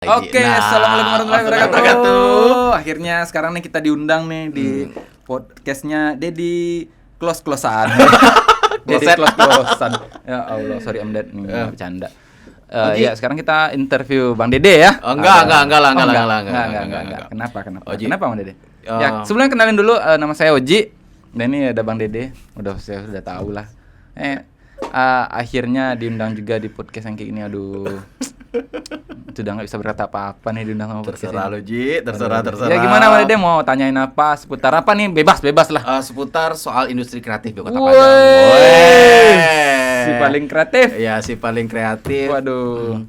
Oke, Nah, assalamualaikum warahmatullahi wabarakatuh. wabarakatuh. Akhirnya sekarang nih kita diundang nih di podcastnya Dedi Close-closean. Dedi Close-closean. Ya Allah, sorry Om Ded nih bercanda. Oji. Ya sekarang kita interview Bang Dede ya. Oh, enggak lah. Kenapa? Oji. Kenapa Bang Dede? Ya, sebelumnya kenalin dulu, nama saya Oji. Dan ini ada Bang Dede. Saya sudah tahu lah. Akhirnya diundang juga di podcast yang kayak gini. Aduh. Sudah nggak bisa berkata apa-apa nih diundang sama podcast Terserah ini. lu, Ji. Terserah. Ya gimana Bang Dede, mau tanyain apa seputar apa nih? Bebas lah. Seputar soal industri kreatif di Kota Woi. Padang. Si paling kreatif. Iya, si paling kreatif. Waduh.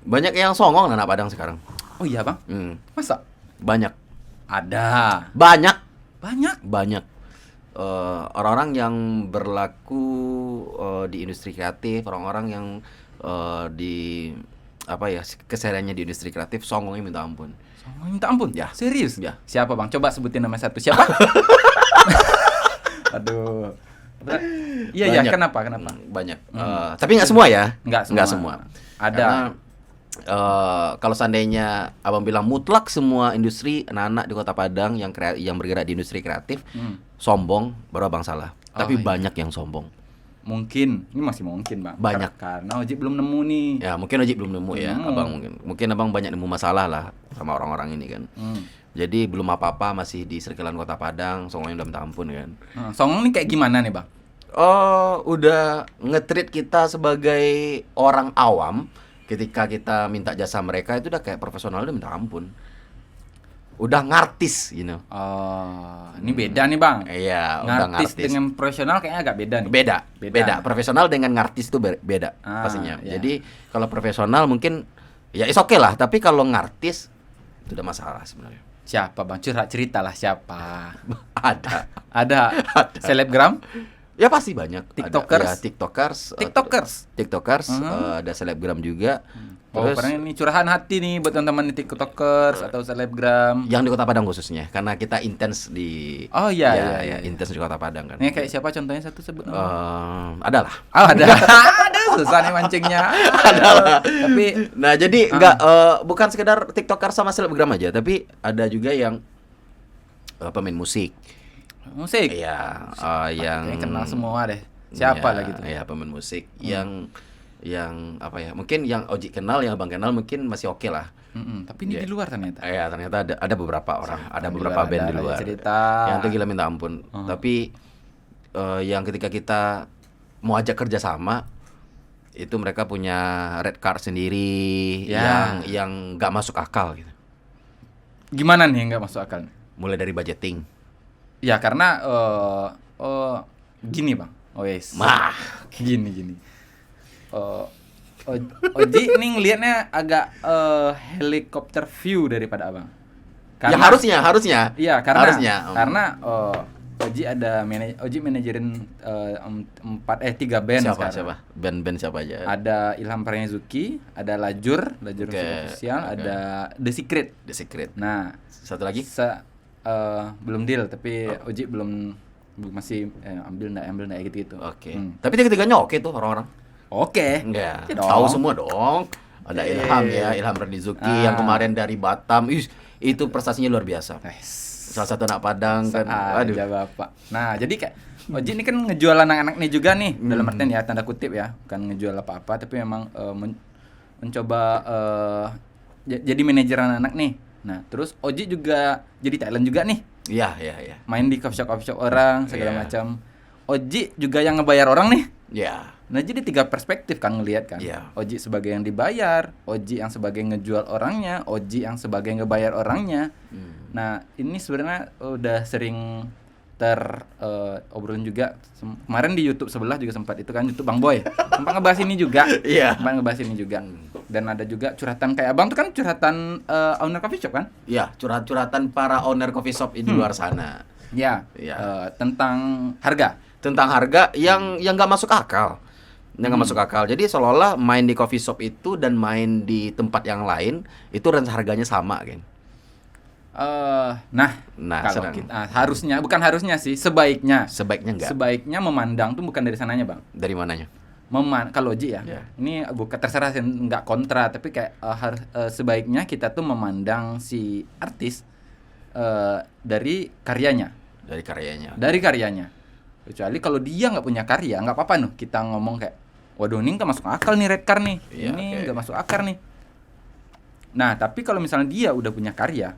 Banyak yang songong anak Padang sekarang. Oh iya Bang, masa? Banyak. Ada. Banyak. Orang-orang yang berlaku di industri kreatif, orang-orang yang di kesehariannya di industri kreatif songongnya minta ampun. Oh, minta ampun? Ya. Serius? Ya. Siapa Bang? Coba sebutin nama satu. Siapa? Aduh. Iya, Banyak. kenapa? Banyak. Tapi nggak semua ya. Nggak semua. Ada. Karena kalau seandainya abang bilang mutlak semua industri anak-anak di Kota Padang yang bergerak di industri kreatif sombong, baru abang salah. Tapi iya. banyak yang sombong. Mungkin, ini masih mungkin Bang. Banyak. Karena Oji belum nemu nih. Ya mungkin Oji belum nemu ya, abang mungkin abang banyak nemu masalah lah sama orang-orang ini kan. Jadi belum apa-apa masih di sirkelan Kota Padang, songongnya udah minta ampun kan. Songong nih kayak gimana nih Bang? Udah nge-treat kita sebagai orang awam. Ketika kita minta jasa mereka itu udah kayak profesional, udah minta ampun. Udah ngartis, you know. Ini beda nih Bang. Iya, udah Ngartis ngartis. dengan profesional kayaknya agak beda nih. Beda. Profesional dengan ngartis itu beda pastinya. Iya. Jadi kalau profesional mungkin ya is oke lah, tapi kalau ngartis itu udah masalah sebenarnya. Siapa Bang? Curhat cerita lah siapa. Ada. Selebgram? Ya pasti banyak. TikTokers? TikTokers, ada selebgram juga. Terus Pernah ini curahan hati nih buat teman-teman di TikTokers atau selebgram. yang di Kota Padang khususnya, karena kita intens di Iya. intens di Kota Padang kan. Ini kayak siapa contohnya satu sebut nama? Ada lah. Ada. Ada susah nih mancingnya. Ada lah. Tapi Nah, jadi bukan sekedar TikToker sama selebgram aja, tapi ada juga yang pemain musik. musik. Iya, yang kenal semua deh. Siapa lah gitu. Iya, pemain musik yang apa ya? Mungkin yang Oji kenal, yang Abang kenal mungkin masih oke lah. Tapi ini di luar ternyata. Iya, ternyata ada beberapa orang, ada Di beberapa luar band ada di luar. cerita. Yang itu gila minta ampun. Tapi yang ketika kita mau ajak kerja sama, itu mereka punya red card sendiri yang nggak masuk akal gitu. Gimana nih yang nggak masuk akal? Mulai dari budgeting. Ya karena gini Bang. Gini. Oji ini ngelihatnya agak helikopter view daripada Abang. Ya harusnya. Iya, karena harusnya. Oji manajerin 3 band sekarang. Siapa? Band siapa aja? Ada Ilham Pranyazuki, ada Lajur musik official, ada The Secret. Nah, Satu lagi? belum deal, tapi Oji belum masih ambil nggak gitu. Oke. Tapi tiga-tiganya oke tuh orang-orang. Oke. Enggak. Ya dong. Tahu semua dong. Ada Ilham Pranyazuki yang kemarin dari Batam. Itu prestasinya luar biasa. Salah satu anak Padang kan. Aduh. Bapak. Nah, jadi kayak Oji ini kan ngejual anak-anak nih juga nih, dalam artian ya tanda kutip ya, bukan ngejual apa-apa, tapi memang mencoba jadi manajer anak-anak nih. Nah, terus Oji juga jadi talent juga nih. Iya. Main di coffee shop orang segala macam. Oji juga yang ngebayar orang nih. Iya. Nah, jadi 3 perspektif kan ngelihat kan. Iya. Oji sebagai yang dibayar, Oji yang sebagai ngejual orangnya, Oji yang sebagai ngebayar orangnya. Nah, ini sebenarnya udah sering obrolin juga. Kemarin di YouTube sebelah juga sempat itu kan, YouTube Bang Boy. Sempat ngebahas ini juga. Iya. Dan ada juga curhatan kayak Abang tuh kan curhatan owner coffee shop kan? Iya, curhat-curhatan para owner coffee shop di luar sana. Ya. Iya. Tentang harga. Tentang harga yang nggak masuk akal. Jadi seolah-olah main di coffee shop itu dan main di tempat yang lain itu range harganya sama kan. Kalau harusnya, bukan harusnya sih, sebaiknya Sebaiknya enggak. Sebaiknya memandang tuh bukan dari sananya Bang. Dari mananya? kalau Oji ya, ini bukan terserah sih, nggak kontra, tapi kayak harus sebaiknya kita tuh memandang si artis dari karyanya. Dari karyanya. Kecuali kalau dia nggak punya karya, nggak apa-apa nih kita ngomong kayak, waduh ini nggak masuk akal nih red card nih, ini nggak masuk akal nih. Nah tapi kalau misalnya dia udah punya karya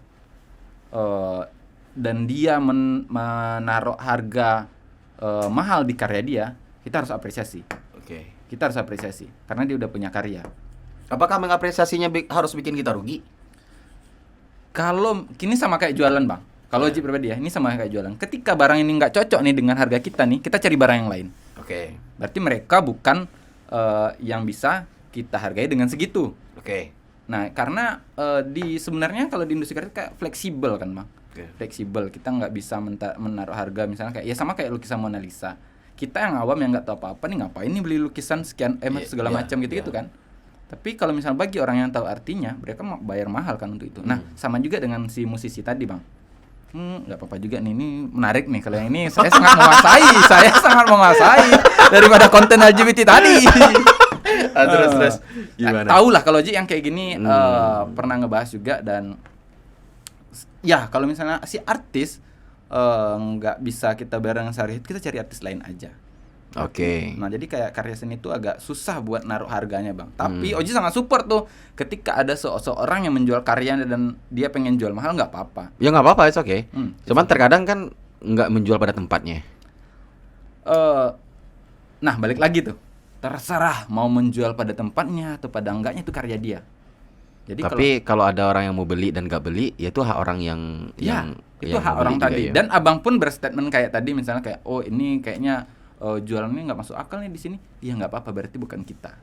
dan dia menaruh harga mahal di karya dia, kita harus apresiasi. Kita harus apresiasi karena dia udah punya karya. Apakah mengapresiasinya harus bikin kita rugi? Kalau kini sama kayak jualan bang. Kalau Oji pribadi ya, ini sama kayak jualan. Ketika barang ini nggak cocok nih dengan harga kita nih, kita cari barang yang lain. Berarti mereka bukan yang bisa kita hargai dengan segitu. Nah, karena sebenarnya kalau di industri kreatif kayak fleksibel kan bang. Fleksibel, kita nggak bisa menaruh harga misalnya kayak ya sama kayak lukisan Mona Lisa. Kita yang awam yang nggak tahu apa-apa nih ngapain nih beli lukisan sekian segala macam gitu kan. Tapi kalau misalnya bagi orang yang tahu artinya, mereka bayar mahal kan untuk itu. Nah, sama juga dengan si musisi tadi bang. Nggak apa-apa juga nih, ini menarik nih. Kalau yang ini saya sangat menguasai daripada konten LGBT tadi. Terus gimana? Tahu lah kalau Ji yang kayak gini pernah ngebahas juga. Dan ya kalau misalnya si artis nggak bisa kita bareng sehari, kita cari artis lain aja. Nah jadi kayak karya seni itu agak susah buat naruh harganya bang. Tapi Oji sangat support tuh ketika ada seorang yang menjual karyanya dan dia pengen jual mahal, nggak apa-apa. Ya nggak apa-apa, it's okay. Cuman terkadang kan nggak menjual pada tempatnya. Nah balik lagi tuh, terserah mau menjual pada tempatnya atau pada enggaknya, itu karya dia. Jadi tapi kalau ada orang yang mau beli dan nggak beli, ya itu hak orang yang itu hak orang tadi. Dan abang pun berstatement kayak tadi misalnya kayak, oh ini kayaknya jualannya nggak masuk akal nih di sini. Ya nggak apa-apa, berarti bukan kita.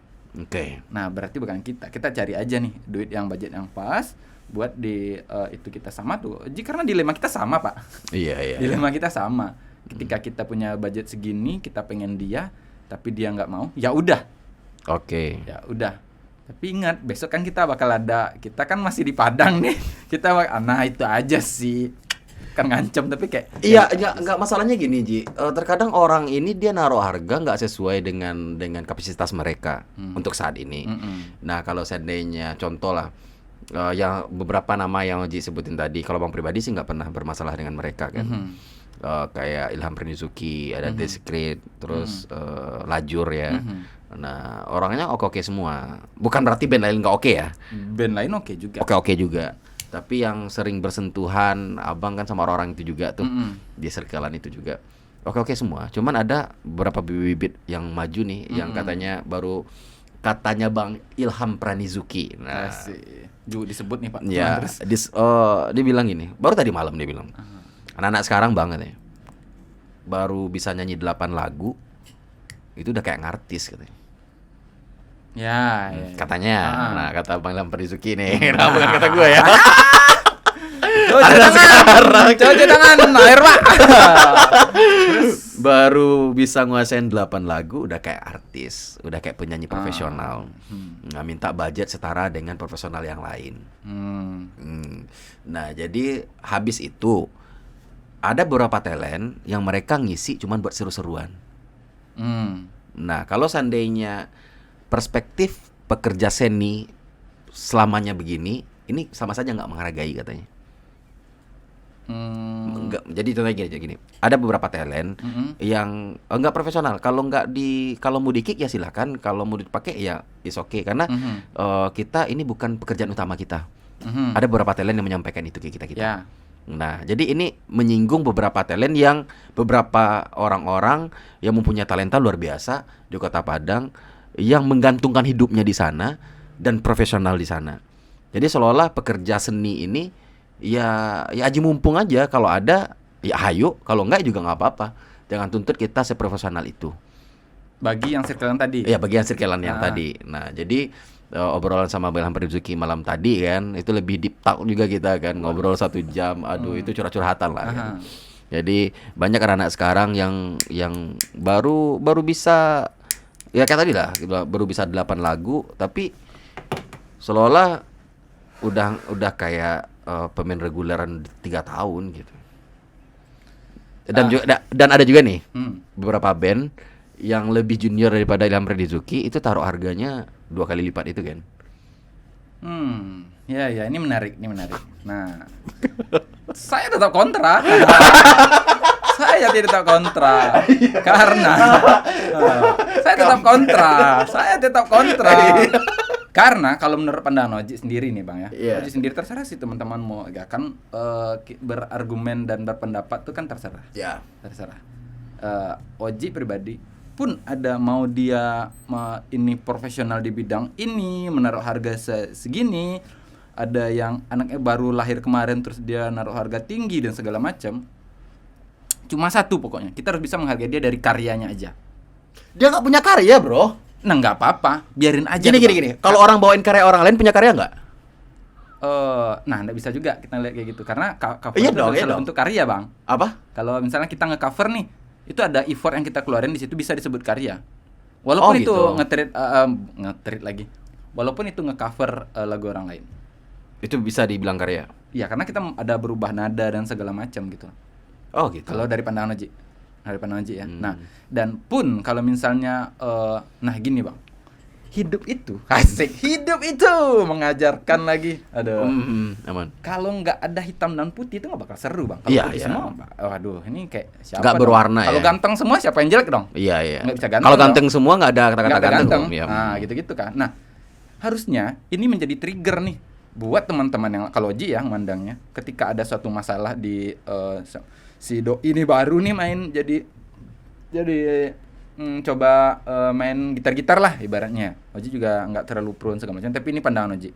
Nah berarti bukan kita. Kita cari aja nih duit yang budget yang pas buat di itu kita sama tuh. Karena dilema kita sama pak. Dilema kita sama. Ketika kita punya budget segini, kita pengen dia, tapi dia nggak mau. Ya udah. Ya udah. Tapi ingat besok kan kita bakal ada. Kita kan masih di Padang nih. Nah itu aja sih. Kan ngancam tapi kayak nggak masalahnya gini Ji, terkadang orang ini dia naruh harga nggak sesuai dengan kapasitas mereka untuk saat ini. Nah kalau seandainya contoh lah yang beberapa nama yang Ji sebutin tadi, kalau bang pribadi sih nggak pernah bermasalah dengan mereka kan. Kayak Ilham Pranizuki, ada Desecret, terus Lajur ya. Nah orangnya oke semua, bukan berarti band lain nggak oke ya. Band lain oke juga. Oke juga. Tapi yang sering bersentuhan abang kan sama orang-orang itu juga tuh di circle-an itu juga oke semua. Cuman ada beberapa bibit yang maju nih yang katanya bang Ilham Pranizuki. Nah, juga disebut nih pak. Ya, dia bilang gini, baru tadi malam dia bilang, anak-anak sekarang banget ya, baru bisa nyanyi 8 lagu itu udah kayak ngartis katanya. Katanya. Nah, kata Bang Ilham Pranizuki nih. Nah, bukan kata gue ya. Cuci tangan air pak. Baru bisa nguasain 8 lagu udah kayak artis, udah kayak penyanyi profesional. Nggak minta budget setara dengan profesional yang lain. Nah, jadi habis itu ada beberapa talent yang mereka ngisi cuman buat seru-seruan. Nah, kalau seandainya perspektif pekerja seni selamanya begini, ini sama saja nggak menghargai katanya. Enggak, jadi contohnya gini, ada beberapa talent yang enggak profesional. Kalau mau di-kick ya silakan, kalau mau dipakai ya is okay karena kita ini bukan pekerjaan utama kita. Ada beberapa talent yang menyampaikan itu ke kita. Nah, jadi ini menyinggung beberapa talent yang beberapa orang-orang yang mempunyai talenta luar biasa di Kota Padang, yang menggantungkan hidupnya di sana dan profesional di sana. Jadi seolah-olah pekerja seni ini ya aji mumpung aja, kalau ada ya ayo, kalau enggak juga nggak apa-apa. Jangan tuntut kita seprofesional itu. Bagi yang circlean tadi. Iya, bagi yang circlean yang tadi. Nah, jadi obrolan sama Ilham Pranizuki malam tadi kan, itu lebih deep talk juga kita kan, ngobrol 1 jam. Aduh, itu curhat-curhatan lah kan. Jadi banyak anak-anak sekarang yang baru bisa ya kayak tadi lah, baru bisa 8 lagu tapi seolah-olah udah kayak pemain reguleran 3 tahun gitu. Dan ada juga nih beberapa band yang lebih junior daripada Ilham Redizuki itu taruh harganya 2 kali lipat itu kan. Ya ini menarik. Nah, saya tetap kontra. Saya tidak kontra karena saya tetap kontra. Karena kalau menurut pandangan Oji sendiri nih Bang ya, Oji sendiri terserah sih teman-teman mau ya kan berargumen dan berpendapat itu kan terserah. Terserah. Oji pribadi pun ada mau dia ini profesional di bidang ini menaruh harga segini, ada yang anaknya baru lahir kemarin terus dia naruh harga tinggi dan segala macam. Cuma satu pokoknya, kita harus bisa menghargai dia dari karyanya aja. Dia nggak punya karya, bro. Nah nggak apa-apa, biarin aja. Gini. Kalau orang bawain karya orang lain punya karya nggak? Nah nggak bisa juga kita lihat kayak gitu karena cover Iya itu dong. untuk karya Bang. Apa? Kalau misalnya kita nge-cover nih, itu ada effort yang kita keluarin di situ bisa disebut karya. Walaupun itu gitu. nge-treat lagi. Walaupun itu nge-cover lagu orang lain. Itu bisa dibilang karya. Iya, karena kita ada berubah nada dan segala macam gitu. Oh gitu. Kalau dari pandangan Oji ya. Nah, dan pun kalau misalnya nah gini Bang. Hidup itu mengajarkan lagi. Aduh. Aman. Kalau nggak ada hitam dan putih itu nggak bakal seru Bang. Kalau Iya, putih iya. semua, waduh, ini kayak siapa? Nggak berwarna Kalau ya. ganteng semua siapa yang jelek dong? Iya. Nggak bisa ganteng Kalau dong. ganteng semua nggak ada kata-kata Nggak ada ganteng. Ya. Nah, gitu-gitu kan. Nah, harusnya ini menjadi trigger nih buat teman-teman yang kalau Oji ya mandangnya, ketika ada suatu masalah di si Doi ini baru nih main jadi coba main gitar-gitar lah ibaratnya. Oji juga nggak terlalu prone segala macam, tapi ini pandangan Oji.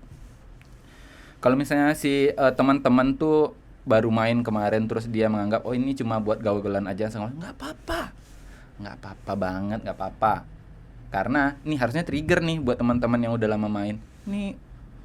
Kalau misalnya si teman-teman tuh baru main kemarin terus dia menganggap oh ini cuma buat gaul-gaulan aja, nggak apa-apa banget, nggak apa-apa. Karena ini harusnya trigger nih buat teman-teman yang udah lama main. Nih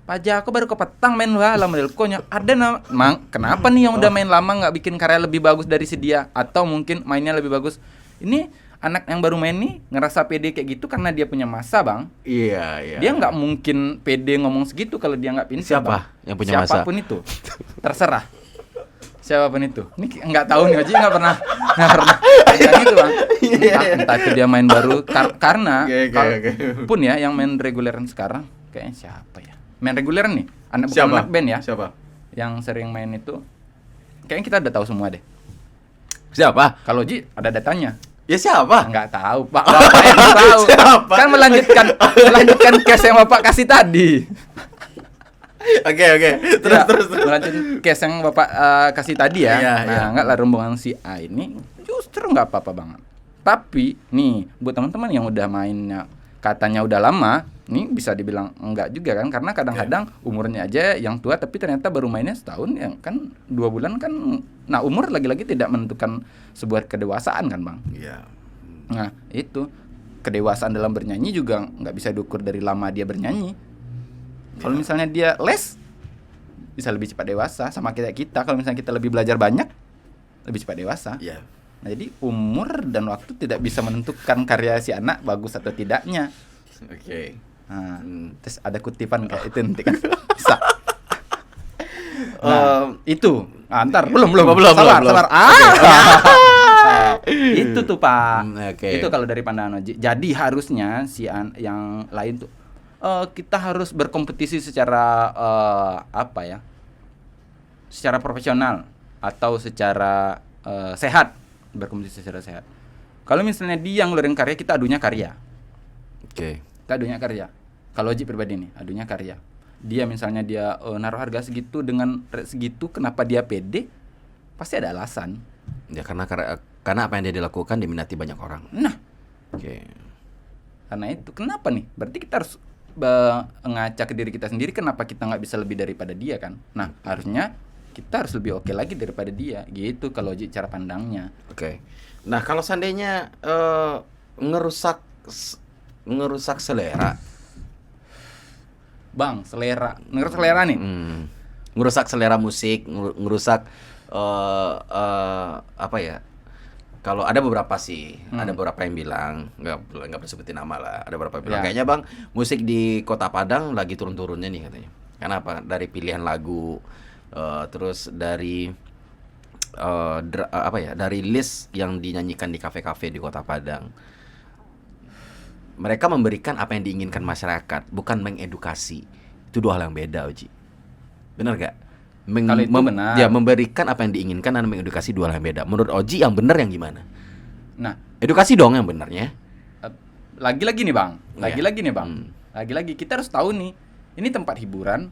Pak Jako baru ke petang main lama delkonya. Ada kenapa nih yang udah main lama nggak bikin karya lebih bagus dari si dia, atau mungkin mainnya lebih bagus? Ini anak yang baru main nih ngerasa pede kayak gitu karena dia punya masa Bang. Iya. Dia nggak mungkin pede ngomong segitu kalau dia nggak pintar. Siapa Bang. yang punya masa? Siapapun itu, terserah. Siapapun itu. Ini nggak tahu nih, Oji nggak pernah kayak gitu Bang. Entah itu dia main baru karena pun ya yang main reguleran sekarang kayaknya siapa ya? Main reguleran nih, bukan anak band ya. Siapa? Yang sering main itu kayaknya kita udah tahu semua deh. Siapa? Kalau Oji ada datanya. Ya siapa? Nggak tahu, Pak. Bapak yang tahu. Siapa? Kan melanjutkan case yang Bapak kasih tadi. Oke. Terus. Melanjutkan case yang Bapak kasih tadi ya. Iya. Nggak lah rombongan si A ini justru nggak apa-apa banget. Tapi nih buat teman-teman yang udah mainnya katanya udah lama, nih bisa dibilang enggak juga kan, karena kadang-kadang umurnya aja yang tua tapi ternyata baru mainnya setahun ya kan, 2 bulan kan. Nah umur lagi-lagi tidak menentukan sebuah kedewasaan kan Bang. Iya. Nah itu kedewasaan dalam bernyanyi juga nggak bisa diukur dari lama dia bernyanyi. Kalau misalnya dia les bisa lebih cepat dewasa sama kita. Kalau misalnya kita lebih belajar banyak lebih cepat dewasa. Iya. Nah, jadi umur dan waktu tidak bisa menentukan karya si anak bagus atau tidaknya. Oke. Nah, terus ada kutipan kayak itu nanti kan bisa. Nah, itu. Antar belum. Sabar. Itu tuh Pak. Oke. Itu kalau dari pandangan Oji. Jadi harusnya si yang lain tuh kita harus berkompetisi secara secara profesional atau secara sehat. Berkompetisi secara sehat. Kalau misalnya dia ngeluarin karya, kita adunya karya. Oke. Kita adunya karya. Kalau Oji pribadi nih, adunya karya. Dia misalnya dia naruh harga segitu dengan segitu, kenapa dia pede? Pasti ada alasan. Ya karena apa yang dia dilakukan diminati banyak orang. Nah, Oke. karena itu kenapa nih? Berarti kita harus ngaca ke diri kita sendiri, kenapa kita nggak bisa lebih daripada dia kan? Nah, harusnya kita harus lebih oke lagi daripada dia. Gitu kalau Oji cara pandangnya. Oke. Nah, kalau seandainya ngerusak selera. Bang, ngerusak selera nih. Ngerusak selera musik, ngerusak apa ya? Kalau ada beberapa sih, ada beberapa yang bilang, nggak boleh sebutin nama lah. Ada beberapa yang bilang kayaknya Bang, musik di Kota Padang lagi turun-turunnya nih katanya. Kenapa? Dari pilihan lagu, terus dari dari list yang dinyanyikan di kafe-kafe di Kota Padang. mereka memberikan apa yang diinginkan masyarakat, bukan mengedukasi. Itu dua hal yang beda, Oji. Benar gak? Kalau itu benar. Ya, memberikan apa yang diinginkan dan mengedukasi dua hal yang beda. Menurut Oji yang benar yang gimana? Nah, Edukasi dong yang benarnya. lagi-lagi nih Bang. Lagi-lagi nih Bang. Hmm. Lagi-lagi kita harus tahu nih, ini tempat hiburan.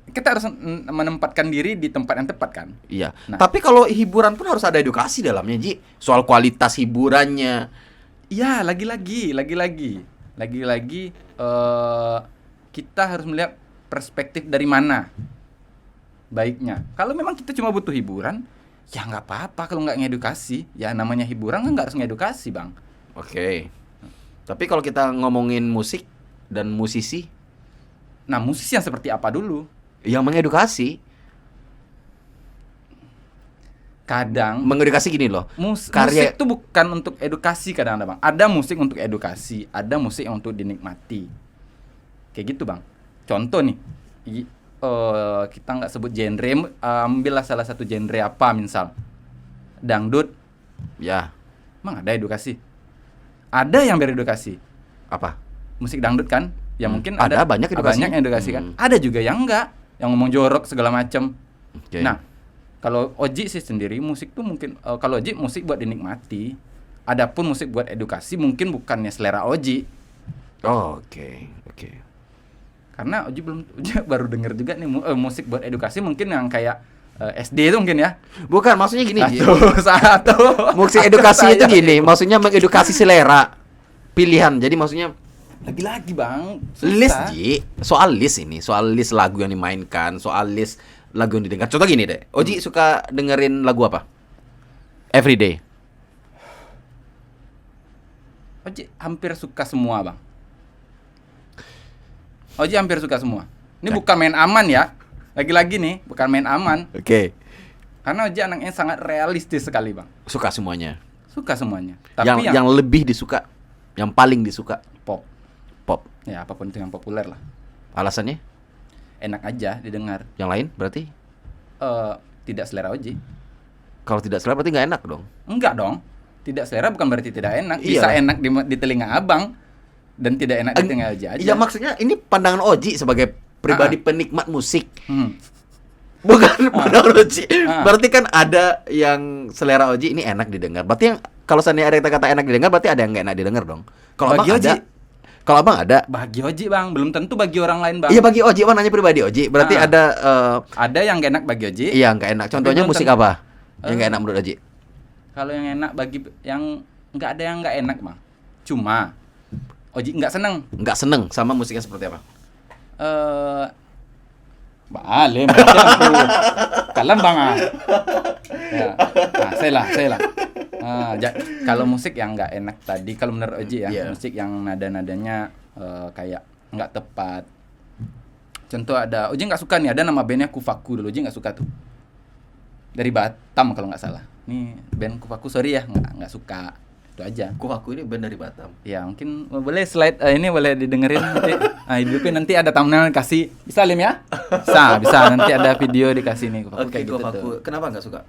Kita harus menempatkan diri di tempat yang tepat kan? Iya. Nah. Tapi kalau hiburan pun harus ada edukasi dalamnya, Ji. Soal kualitas hiburannya. Iya, lagi-lagi kita harus melihat perspektif dari mana baiknya. Kalau memang kita cuma butuh hiburan, ya nggak apa-apa kalau nggak ngedukasi. Ya namanya hiburan kan nggak harus ngedukasi, Bang. Oke. Tapi kalau kita ngomongin musik dan musisi, Nah, musisi yang seperti apa dulu? yang mengedukasi, Kadang mengedukasi gini loh. musik itu bukan untuk edukasi kadang-kadang, Bang. Ada musik untuk edukasi, ada musik yang untuk dinikmati. Kayak gitu, Bang. Contoh nih, kita nggak sebut genre, ambillah salah satu genre apa, misal dangdut. Ya, Emang ada edukasi? Ada yang beredukasi. apa? Musik dangdut kan? Ya mungkin Ada banyak edukasinya. banyak edukasi kan? Ada juga yang enggak, yang ngomong jorok segala macam. Oke. Nah, kalau Oji sih sendiri musik tuh mungkin kalau Oji musik buat dinikmati. Adapun musik buat edukasi mungkin bukannya selera Oji. Oh, oke. Karena Oji baru denger juga nih musik buat edukasi mungkin yang kayak SD itu mungkin ya. Bukan, maksudnya gini, Ji. Satu. Musik edukasi itu gini, maksudnya mengedukasi selera pilihan. Jadi maksudnya Lagi-lagi Bang, susah. list, Ji. Soal list lagu yang dimainkan, soal list lagu yang didengar. Contoh gini deh, Oji suka dengerin lagu apa? Everyday. Oji hampir suka semua, Bang. Oji hampir suka semua. Ini bukan main aman ya. Lagi-lagi nih, bukan main aman. Oke. Karena Oji anaknya sangat realistis sekali, Bang. Suka semuanya. Suka semuanya. Tapi Yang lebih disuka, yang paling disuka pop. pop. Ya, apapun itu yang populer lah. Alasannya? Enak aja didengar. Yang lain berarti? Tidak selera Oji. Kalau tidak selera berarti nggak enak dong. Enggak dong. Tidak selera bukan berarti tidak enak. Iya. Bisa enak di telinga Abang dan tidak enak di telinga Oji aja. Iya, maksudnya ini pandangan Oji sebagai pribadi penikmat musik. Bukan pandangan Oji. Berarti kan ada yang selera Oji ini enak didengar. Berarti yang kalau seandainya ada kata-kata enak didengar, berarti ada yang nggak enak didengar dong. Kalau Abang Bagi Oji. ada, kalau Abang ada, Bagi Oji, Bang. Belum tentu bagi orang lain, Bang. iya bagi Oji, Abang nanya pribadi Oji. Berarti ada Ada yang gak enak bagi Oji. iya nggak enak. Contohnya belum musik tentu. apa? Yang nggak enak menurut Oji? Kalau yang enak bagi yang nggak ada yang nggak enak, Bang. Cuma Oji nggak seneng. Nggak seneng sama musiknya seperti apa? Bale macam tu. Kalam Bang. Ya. Nah, saya lah. Kalau musik yang nggak enak tadi, kalau menurut Oji ya, musik yang nada-nadanya kayak nggak tepat. Contoh ada, Oji nggak suka nih, ada nama bandnya Kufaku dulu, Oji nggak suka tuh. Dari Batam kalau nggak salah. Nih band Kufaku, sorry ya, nggak suka. Itu aja. Kufaku ini band dari Batam. Ya mungkin boleh slide ini boleh didengerin nanti. Hidupin nanti ada thumbnail kasih. Bisa Lim ya? Bisa nanti ada video dikasih nih Kufaku kayak gitu tuh. Kenapa nggak suka?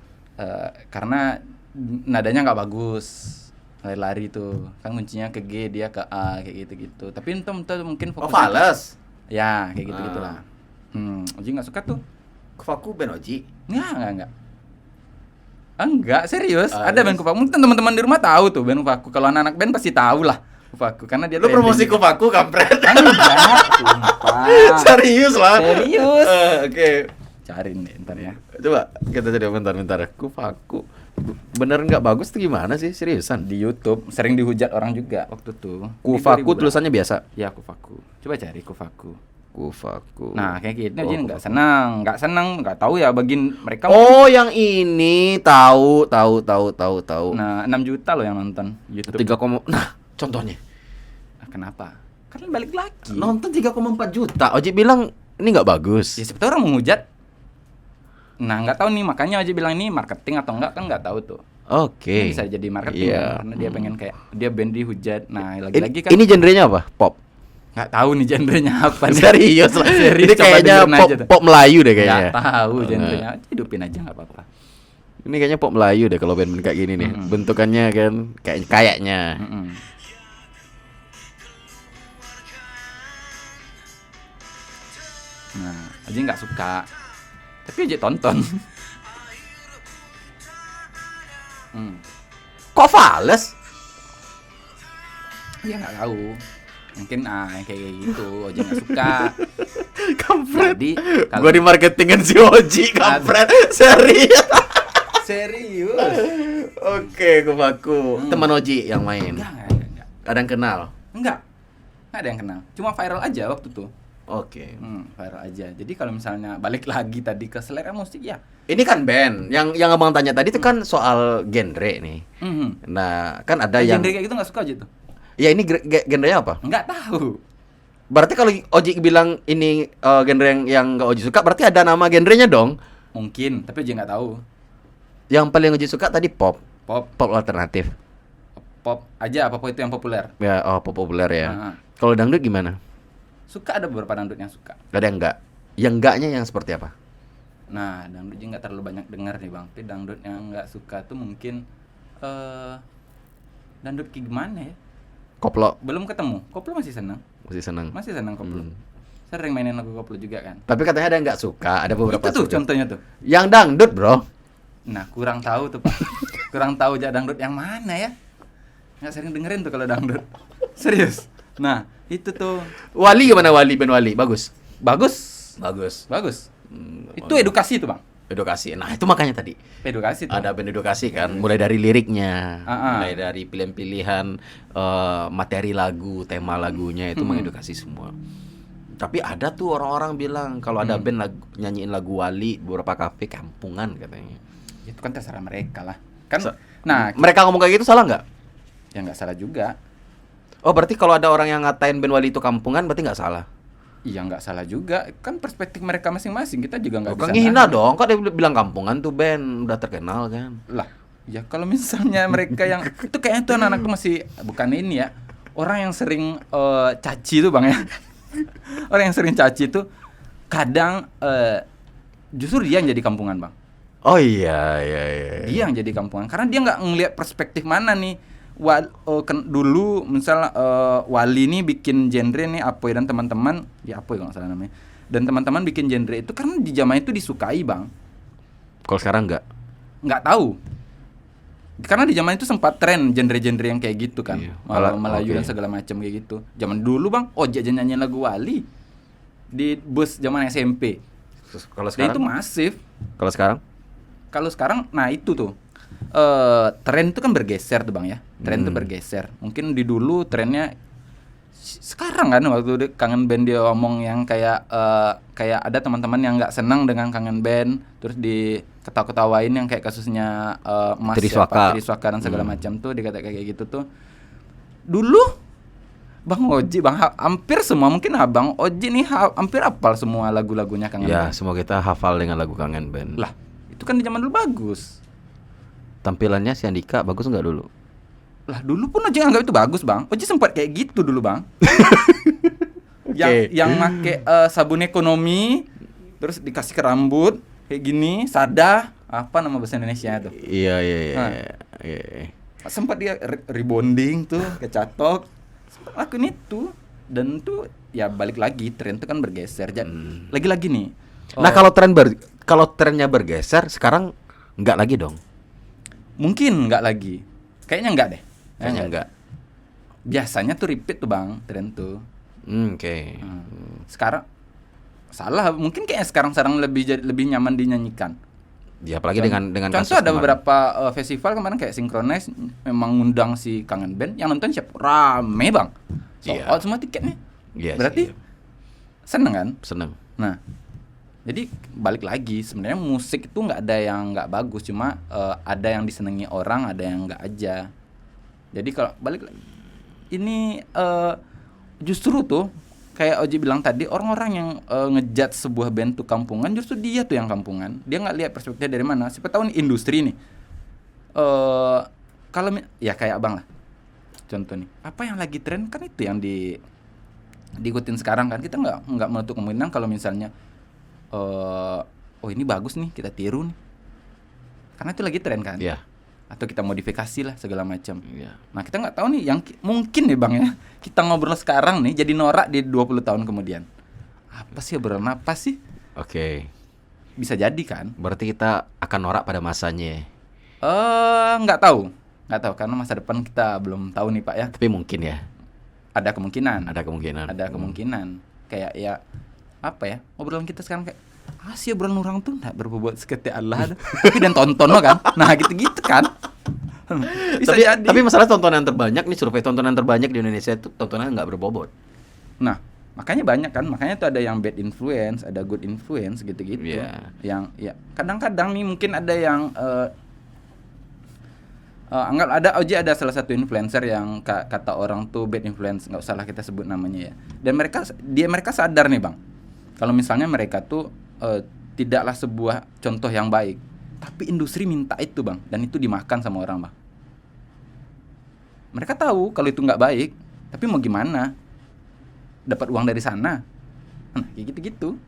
Karena nadanya nggak bagus, lari-lari tuh kan kuncinya ke G, dia ke A kayak gitu-gitu. Tapi entah mungkin fokusnya fales. ya kayak gitu-gitulah. Oji nggak suka tuh. Kufaku band Oji. Enggak, serius. Ada band Kufaku. Mungkin teman-teman di rumah tahu tuh band Kufaku. Kalau anak-anak band pasti tahu lah Kufaku karena dia Lu promosi Kufaku kampret. Enggak, sumpah. Serius lah. Serius. Oke. Cariin deh ntar ya. Coba kita cari bentar. Kufaku. Bener nggak bagus tuh gimana sih? Seriusan? Di YouTube sering dihujat orang juga waktu itu. Kufaku tulisannya biasa. Ya, Kufaku. Coba cari Kufaku. Kufaku. Nah, kayak gitu. Jadi nggak senang, nggak tahu ya bagian mereka. Oh, yang ini tahu. Nah, 6 juta loh yang nonton YouTube. 3, nah, contohnya. Kenapa? Karena balik lagi. Nonton 3,4 juta. Oji bilang ini nggak bagus. Ya siapa tahu orang menghujat. Nah, nggak tahu nih, makanya Oji bilang ini marketing atau enggak kan nggak tahu tuh. Oke. Ini bisa jadi marketing karena dia pengen kayak dia band dihujat. Nah, lagi-lagi kan ini genrenya apa? Pop. Nggak tahu nih genrenya apa nih. Serius lah. Serius, Ini coba kayaknya dengerin aja tuh. pop Melayu deh kayaknya. Nggak tahu genrenya. Hidupin aja nggak apa-apa. Ini kayaknya pop Melayu deh kalau band kayak gini nih. Bentukannya kan kayaknya. Nah, Oji nggak suka. Tapi Oji tonton. Kok fales? Ya nggak tahu. Mungkin yang kayak gitu Oji nggak suka. Kampret. Jadi Gua di marketingan si Oji, kampret. Serius. Serius. Oke, kumaku. Teman Oji yang main. Enggak. Ada yang kenal? Enggak ada yang kenal. Cuma viral aja waktu tuh. Oke. Viral aja. Jadi kalau misalnya balik lagi tadi ke selera musik ya. Ini kan band. Yang abang tanya tadi itu kan soal genre nih. Nah, kan ada yang genre kayak gitu nggak suka aja tuh. Ya ini genrenya apa? Nggak tahu. Berarti kalau Oji bilang ini genre yang nggak Oji suka, berarti ada nama genrenya dong? Mungkin, tapi Oji nggak tahu. Yang paling Oji suka tadi pop alternatif. Pop aja, apa itu yang populer? Ya, pop populer ya. Kalau dangdut gimana? Suka, ada beberapa dangdut yang suka. Ada yang enggak? Yang enggaknya yang seperti apa? Nah, dangdut Oji nggak terlalu banyak dengar nih bang. Tapi dangdut yang nggak suka tuh mungkin dangdut kayak gimana ya? Koplo. Belum ketemu. Koplo masih senang. Masih senang koplo. Sering mainin lagu koplo juga kan. Tapi katanya ada yang nggak suka, ada beberapa itu tuh suka. contohnya tuh. Yang dangdut, bro. Nah, kurang tahu tuh, Pak. Kurang tahu aja dangdut yang mana ya. Nggak sering dengerin tuh kalau dangdut. Serius. Nah, itu tuh. Wali gimana Wali? Ben Wali, bagus. Bagus. Itu edukasi tuh, Bang. Edukasi. Nah, itu makanya tadi. Edukasi tuh. Ada band edukasi kan, mulai dari liriknya, mulai dari pilihan-pilihan materi lagu, tema lagunya itu mengedukasi semua. Tapi ada tuh orang-orang bilang kalau ada band nyanyiin lagu Wali beberapa kafe kampungan katanya. Itu kan terserah mereka lah. Kan mereka ngomong kayak gitu salah nggak? Ya nggak salah juga. Oh, berarti kalau ada orang yang ngatain band Wali itu kampungan berarti nggak salah? Iya nggak salah juga, kan perspektif mereka masing-masing, kita juga nggak bisa. Kan ngehina dong, kan dia bilang kampungan tuh band udah terkenal kan. Lah, ya kalau misalnya mereka yang itu kayaknya tuh anak-anak tuh masih bukan ini ya, orang yang sering caci tuh bang ya, orang yang sering caci tuh kadang justru dia yang jadi kampungan bang. Oh iya. Dia yang jadi kampungan karena dia nggak ngelihat perspektif mana nih. Dulu misal Wali nih bikin genre nih Apoy dan teman-teman, ya Apoy kalau nggak salah namanya, dan teman-teman bikin genre itu karena di zaman itu disukai bang. Kalau sekarang nggak tahu, karena di zaman itu sempat tren genre-genre yang kayak gitu kan, Melayu dan segala macam kayak gitu. Zaman dulu bang, Ojek nyanyiin lagu Wali di bus zaman SMP. Kalau sekarang itu masif. Kalau sekarang, nah itu tuh. Tren itu kan bergeser tuh bang ya. Tren itu bergeser. Mungkin di dulu trennya sekarang kan waktu Kangen Band dia ngomong yang kayak ada teman-teman yang nggak senang dengan Kangen Band terus diketawa-ketawain yang kayak kasusnya Mas Triswaka dan segala macam tuh dikata kayak gitu tuh. Dulu Bang Oji, hampir semua mungkin Abang Oji nih hampir hafal semua lagu-lagunya Kangen Band. Ya, semua kita hafal dengan lagu Kangen Band. Lah, itu kan di zaman dulu bagus. Tampilannya si Andika bagus nggak dulu? Lah dulu pun Oji anggap itu bagus bang. Oji sempat kayak gitu dulu bang. Yang make sabun ekonomi, terus dikasih ke rambut kayak gini, sada, apa nama bahasa Indonesia tuh? Iya. Sempat dia rebonding tuh, kecatok, sempat lakuin itu, dan tuh ya balik lagi tren itu kan bergeser. Lagi-lagi nih. Nah kalau trennya bergeser sekarang nggak lagi dong? Mungkin nggak lagi. Kayaknya nggak deh. Kayaknya nggak. Biasanya tuh repeat tuh bang, tren tuh. Oke. Sekarang salah. Mungkin kayaknya sekarang lebih nyaman dinyanyikan. Ya apalagi dengan contoh ada beberapa festival kemarin kayak Synchronize memang ngundang si Kangen Band yang nonton siapa? Rame bang. Sold out semua tiketnya. Yes, berarti seneng kan? Seneng. Nah. Jadi balik lagi sebenarnya musik itu nggak ada yang nggak bagus, cuma ada yang disenangi orang, ada yang nggak aja. Jadi kalau balik lagi ini justru tuh kayak Oji bilang tadi, orang-orang yang ngejudge sebuah band tuh kampungan, justru dia tuh yang kampungan. Dia nggak lihat perspektifnya dari mana. Siapa tahu nih industri nih. Kalau ya kayak abang lah. Contoh nih, apa yang lagi tren kan itu yang diikutin sekarang kan. Kita nggak menutup kemungkinan kalau misalnya ini bagus nih, kita tiru nih. Karena itu lagi tren kan. Iya. Atau kita modifikasi lah segala macam. Iya. Nah, kita nggak tahu nih yang mungkin nih Bang ya. Kita ngobrol sekarang nih jadi norak di 20 tahun kemudian. apa sih obrolan apa sih? Oke. Bisa jadi kan? Berarti kita akan norak pada masanya. Nggak tahu karena masa depan kita belum tahu nih Pak ya. Tapi mungkin ya. Ada kemungkinan. Ada kemungkinan. Ada kemungkinan. Kayak ya apa ya? Obrolan kita sekarang kayak sih obrolan orang tuh nggak berbobot seketik Allah. Tapi dan tonton lo kan. Nah, gitu-gitu kan. Bisa jadi. Tapi masalah tontonan terbanyak nih, survei tontonan terbanyak di Indonesia itu tontonan nggak berbobot. Nah, makanya banyak kan. Makanya tuh ada yang bad influence, ada good influence gitu-gitu. Iya. Yang ya kadang-kadang nih mungkin ada yang anggap ada Oji ada salah satu influencer yang kata orang tuh bad influence, nggak usah lah kita sebut namanya ya. Dan mereka sadar nih Bang, kalau misalnya mereka tuh tidaklah sebuah contoh yang baik, tapi industri minta itu Bang, dan itu dimakan sama orang Bang. Mereka tahu kalau itu nggak baik, tapi mau gimana? Dapat uang dari sana, nah kayak gitu-gitu.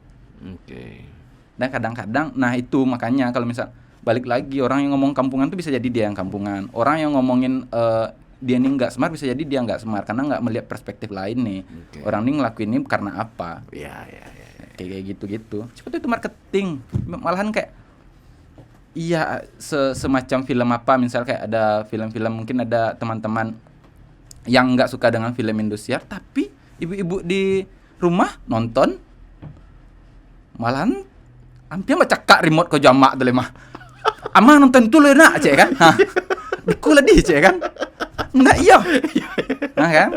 Oke. Dan kadang-kadang, nah itu makanya kalau misal balik lagi orang yang ngomong kampungan tuh bisa jadi dia yang kampungan. Orang yang ngomongin dia ini nggak smart bisa jadi dia nggak smart karena nggak melihat perspektif lain nih. Okay. Orang ini ngelakuin ini karena apa? Ya. Kayak gitu-gitu. Seperti itu marketing. Malahan kayak iya semacam film apa, misal kayak ada film-film mungkin ada teman-teman yang nggak suka dengan film industrial, tapi ibu-ibu di rumah nonton malahan hampir macakak remote ke jamak tuh lemah. Ama nonton itu lo nak cek kan? Hah. Deku lah di cek kan? Enggak iya. Nah kan?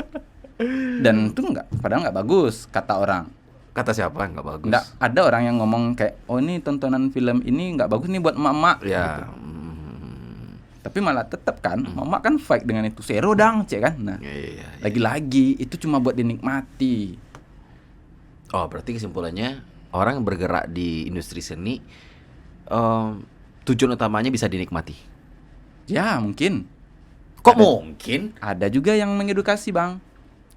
Dan itu padahal nggak bagus kata orang. Kata siapa nggak bagus? Nggak, ada orang yang ngomong kayak, oh ini tontonan film ini nggak bagus nih buat emak-emak. Ya. Gitu. Tapi malah tetap kan, emak kan fight dengan itu zero dang cek kan? Nah, Iya. lagi-lagi itu cuma buat dinikmati. Oh, berarti kesimpulannya orang yang bergerak di industri seni tujuan utamanya bisa dinikmati. Ya mungkin. Kok mungkin? Ada juga yang mengedukasi Bang.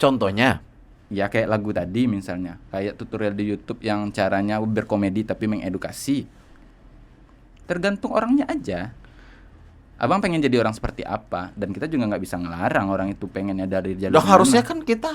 Contohnya? Ya kayak lagu tadi misalnya, kayak tutorial di YouTube yang caranya berkomedi tapi mengedukasi. Tergantung orangnya aja. Abang pengen jadi orang seperti apa, dan kita juga nggak bisa ngelarang orang itu pengennya dari jalur Loh, harusnya mana. kan kita